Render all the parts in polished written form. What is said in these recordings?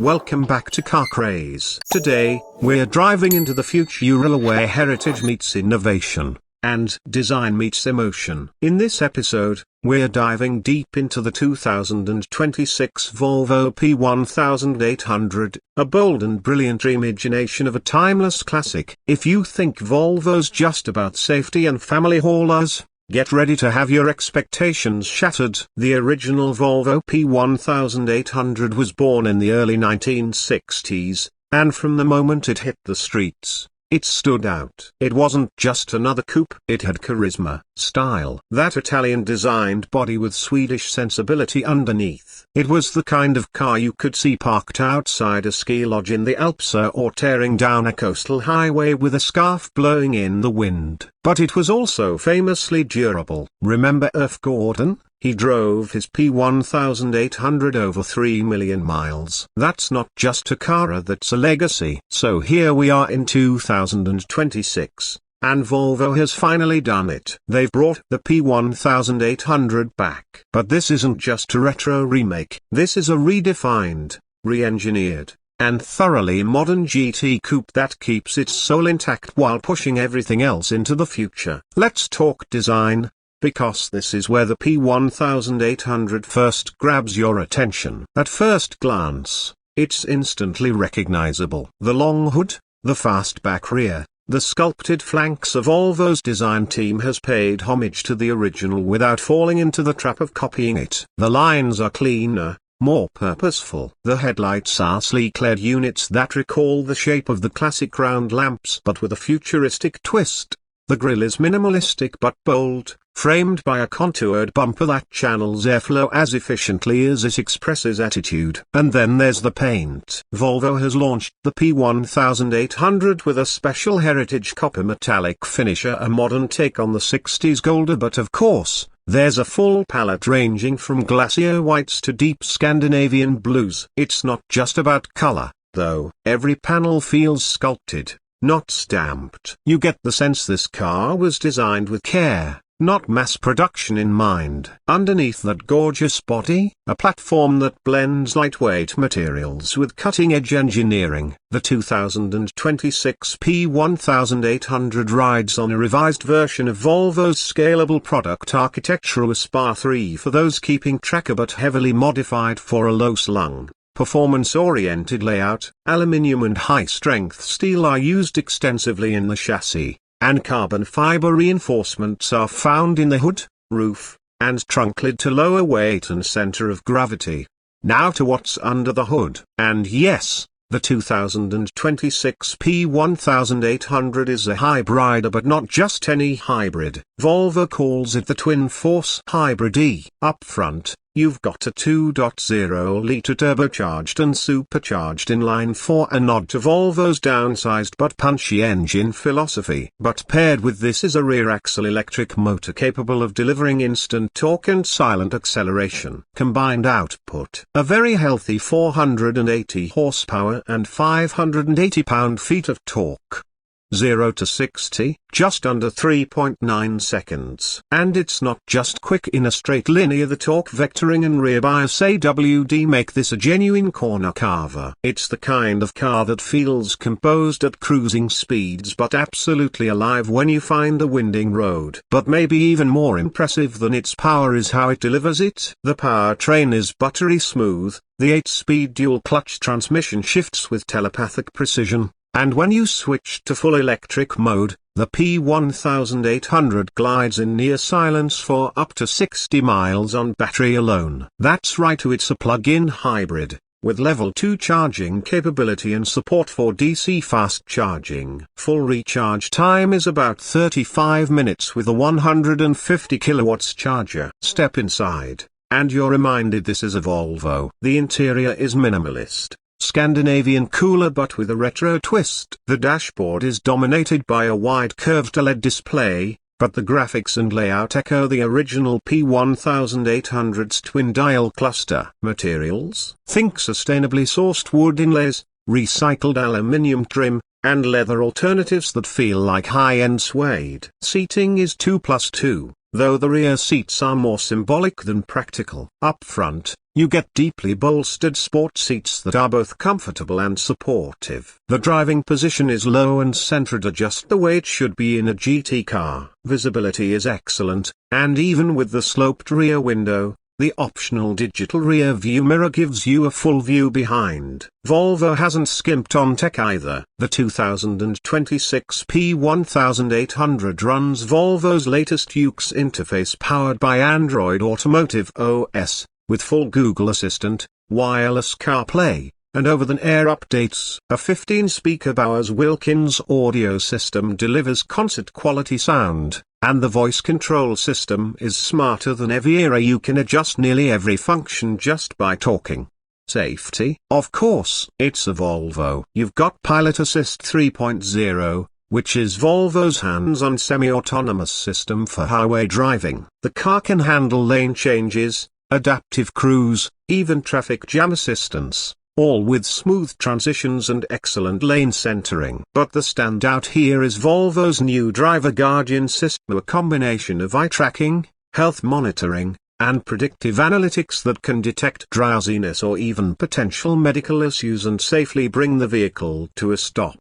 Welcome back to Car Craze. Today, we're driving into the future where heritage meets innovation, and design meets emotion. In this episode, we're diving deep into the 2026 Volvo P1800, a bold and brilliant reimagination of a timeless classic. If you think Volvo's just about safety and family haulers, get ready to have your expectations shattered. The original Volvo P1800 was born in the early 1960s, and from the moment it hit the streets, it stood out. It wasn't just another coupe. It had charisma, style, that Italian-designed body with Swedish sensibility underneath. It was the kind of car you could see parked outside a ski lodge in the Alps or tearing down a coastal highway with a scarf blowing in the wind. But it was also famously durable. Remember Irv Gordon? He drove his P1800 over 3 million miles. That's not just a car, that's a legacy. So here we are in 2026, and Volvo has finally done it. They've brought the P1800 back. But this isn't just a retro remake. This is a redefined, re-engineered, and thoroughly modern GT coupe that keeps its soul intact while pushing everything else into the future. Let's talk design, because this is where the P1800 first grabs your attention. At first glance, it's instantly recognizable. The long hood, the fastback rear, the sculpted flanks of Volvo's design team has paid homage to the original without falling into the trap of copying it. The lines are cleaner, more purposeful. The headlights are sleek LED units that recall the shape of the classic round lamps but with a futuristic twist. The grille is minimalistic but bold, framed by a contoured bumper that channels airflow as efficiently as it expresses attitude. And then there's the paint. Volvo has launched the P1800 with a special heritage copper metallic finish, a modern take on the 60s golder, but of course, there's a full palette ranging from glacier whites to deep Scandinavian blues. It's not just about color, though. Every panel feels sculpted, not stamped. You get the sense this car was designed with care, not mass production in mind. Underneath that gorgeous body, a platform that blends lightweight materials with cutting-edge engineering. The 2026 P1800 rides on a revised version of Volvo's scalable product architecture, a SPA 3 for those keeping track, but heavily modified for a low-slung, performance-oriented layout. Aluminium and high-strength steel are used extensively in the chassis, and carbon fiber reinforcements are found in the hood, roof, and trunk lid to lower weight and center of gravity. Now to what's under the hood. And yes, the 2026 P1800 is a hybrid, but not just any hybrid. Volvo calls it the Twin Force Hybrid E. Up front, you've got a 2.0-litre turbocharged and supercharged inline-4, a nod to Volvo's downsized but punchy engine philosophy. But paired with this is a rear-axle electric motor capable of delivering instant torque and silent acceleration. Combined output: a very healthy 480 horsepower and 580 pound-feet of torque. 0 to 60, just under 3.9 seconds. And it's not just quick in a straight linear. The torque vectoring and rear bias AWD make this a genuine corner carver. It's the kind of car that feels composed at cruising speeds but absolutely alive when you find a winding road. But maybe even more impressive than its power is how it delivers it. The powertrain is buttery smooth. The 8-speed dual-clutch transmission shifts with telepathic precision. And when you switch to full electric mode, the P1800 glides in near silence for up to 60 miles on battery alone. That's right, it's a plug-in hybrid, with level 2 charging capability and support for DC fast charging. Full recharge time is about 35 minutes with a 150 kilowatts charger. Step inside, and you're reminded this is a Volvo. The interior is minimalist, Scandinavian cooler but with a retro twist. The dashboard is dominated by a wide curved LED display, but the graphics and layout echo the original P1800's twin-dial cluster. Materials: think sustainably sourced wood inlays, recycled aluminium trim, and leather alternatives that feel like high-end suede. Seating is 2+2, though the rear seats are more symbolic than practical. Up front, you get deeply bolstered sport seats that are both comfortable and supportive. The driving position is low and centered just the way it should be in a GT car. Visibility is excellent, and even with the sloped rear window, the optional digital rear view mirror gives you a full view behind. Volvo hasn't skimped on tech either. The 2026 P1800 runs Volvo's latest UX interface powered by Android Automotive OS, with full Google Assistant, wireless CarPlay, and over-the-air updates. A 15-speaker Bowers Wilkins audio system delivers concert-quality sound, and the voice control system is smarter than ever. You can adjust nearly every function just by talking. Safety? Of course, it's a Volvo. You've got Pilot Assist 3.0, which is Volvo's hands-on semi-autonomous system for highway driving. The car can handle lane changes, adaptive cruise, even traffic jam assistance, all with smooth transitions and excellent lane centering. But the standout here is Volvo's new Driver Guardian system, a combination of eye tracking, health monitoring, and predictive analytics that can detect drowsiness or even potential medical issues and safely bring the vehicle to a stop.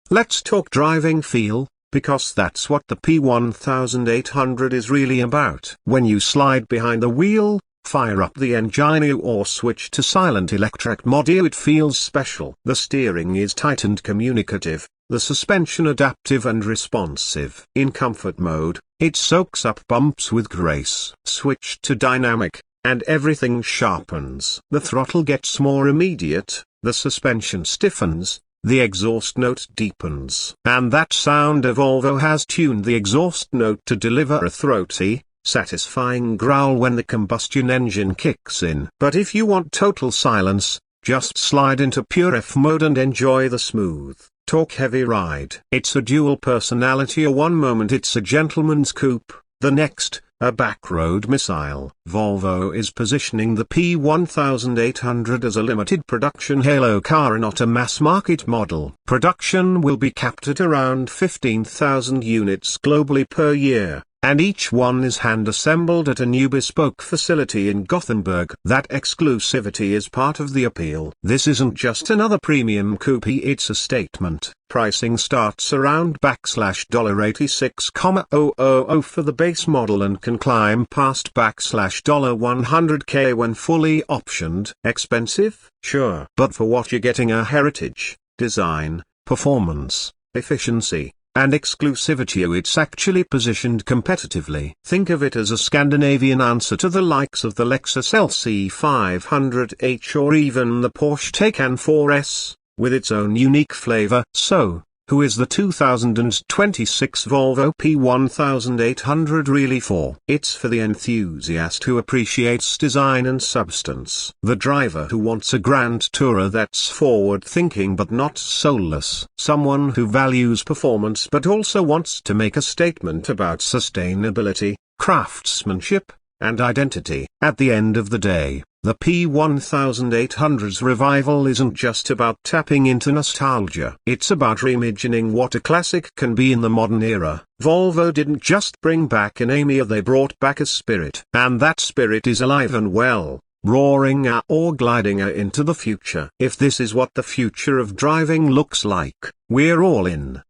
Let's talk driving feel, because that's what the P1800 is really about. When you slide behind the wheel, fire up the engine or switch to silent electric mode, it feels special. The steering is tight and communicative, the suspension adaptive and responsive. In comfort mode, it soaks up bumps with grace. Switch to dynamic, and everything sharpens. The throttle gets more immediate, the suspension stiffens, the exhaust note deepens. And that sound Volvo has tuned the exhaust note to deliver a throaty, satisfying growl when the combustion engine kicks in. But if you want total silence, just slide into pure F mode and enjoy the smooth, torque-heavy ride. It's a dual personality. One moment it's a gentleman's coupe, the next, a backroad missile. Volvo is positioning the P1800 as a limited production halo car, not a mass-market model. Production will be capped at around 15,000 units globally per year, and each one is hand-assembled at a new bespoke facility in Gothenburg. That exclusivity is part of the appeal. This isn't just another premium coupe, it's a statement. Pricing starts around $86,000 for the base model and can climb past $100K when fully optioned. Expensive? Sure. But for what you're getting, a heritage, design, performance, efficiency, and exclusivity, it's actually positioned competitively. Think of it as a Scandinavian answer to the likes of the Lexus LC500H or even the Porsche Taycan 4S, with its own unique flavor. So, who is the 2026 Volvo P1800 really for? It's for the enthusiast who appreciates design and substance. The driver who wants a grand tourer that's forward-thinking but not soulless. Someone who values performance but also wants to make a statement about sustainability, craftsmanship, and identity. At the end of the day, the P1800's revival isn't just about tapping into nostalgia. It's about reimagining what a classic can be in the modern era. Volvo didn't just bring back an aimia, they brought back a spirit. And that spirit is alive and well, roaring or gliding into the future. If this is what the future of driving looks like, we're all in.